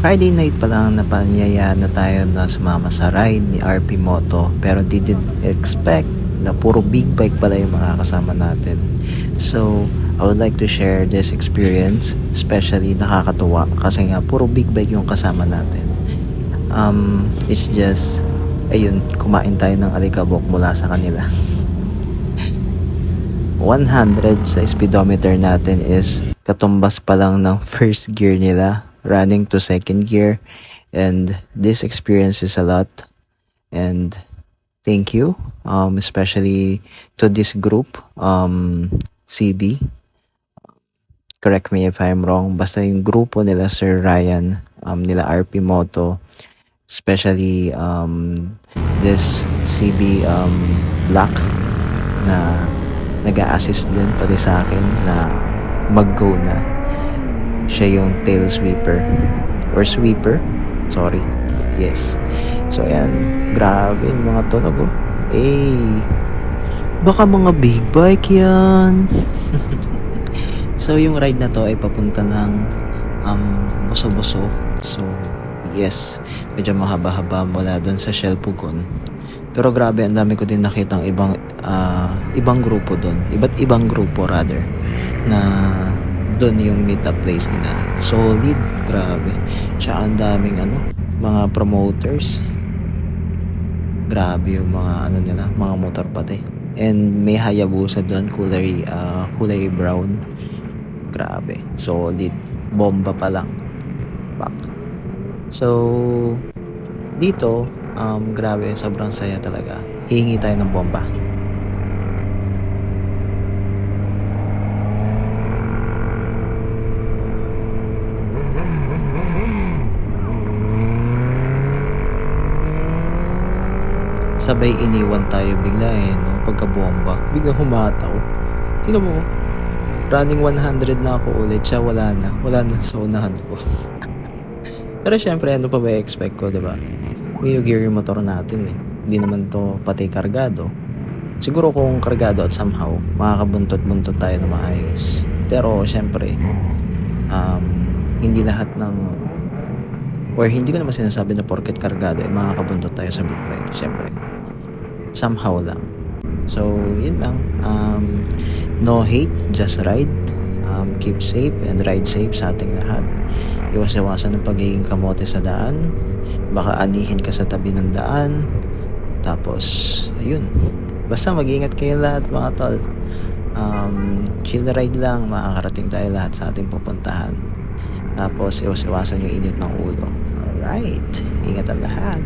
Friday night pa lang napanyaya na tayo na sumama sa ride ni RP Moto pero didn't expect na puro big bike pala yung makakasama natin. So, I would like to share this experience, especially nakakatuwa kasi nga puro big bike yung kasama natin. It's just, ayun, kumain tayo ng alikabok mula sa kanila. 100 sa speedometer natin is katumbas pa lang ng first gear nila, running to second gear, and this experience is a lot. And thank you, especially to this group, CB. Correct me if I'm wrong. Basta yung grupo nila Sir Ryan, nila RP Moto, especially this CB Black na nag-a-assist din pati sa akin na mag-go na. Siya yung tail sweeper or sweeper, sorry. Yes. So ayan, grabe yung mga tunog oh. Baka mga big bike yan. So yung ride na to ay papunta ng Boso-Boso. So yes, medyo mahaba-haba mula doon sa Shell Pugon. Pero grabe, ang dami ko din nakitang ibang grupo doon. Iba't ibang grupo rather na doon yung meetup place nila. Solid, grabe. Tsaka ang daming mga promoters. Grabe yung mga nila, mga motor pati. And may Hayabusa doon, kulay brown. Grabe, solid. Bomba pa lang. Pak. So, dito, grabe, sobrang saya talaga. Hihingi tayo ng bomba. Sabay iniwan tayo bigla no? Pagka-bomba. Biglang humataw. Sino mo? Running 100 na ako ulit. Siya wala na. Wala na sa unahan ko. Pero syempre, ano pa ba i-expect ko, diba? May gear yung motor natin eh. Hindi naman to pati kargado. Siguro kung kargado at somehow, makakabuntot-buntot tayo na maayos. Pero syempre, hindi lahat ng, or hindi ko naman sinasabi na porket kargado ay makakabuntot tayo sa big bike. Syempre, somehow lang. So, yun lang. No hate, just ride. Keep safe and ride safe sa ating lahat. Iwas-iwasan ng pagiging kamote sa daan. Baka anihin ka sa tabi ng daan. Tapos, ayun. Basta mag-ingat kayo lahat mga tol. Chill ride lang. Makakarating tayo lahat sa ating pupuntahan. Tapos, iwas-iwasan yung init ng ulo. Alright. Ingat ang lahat.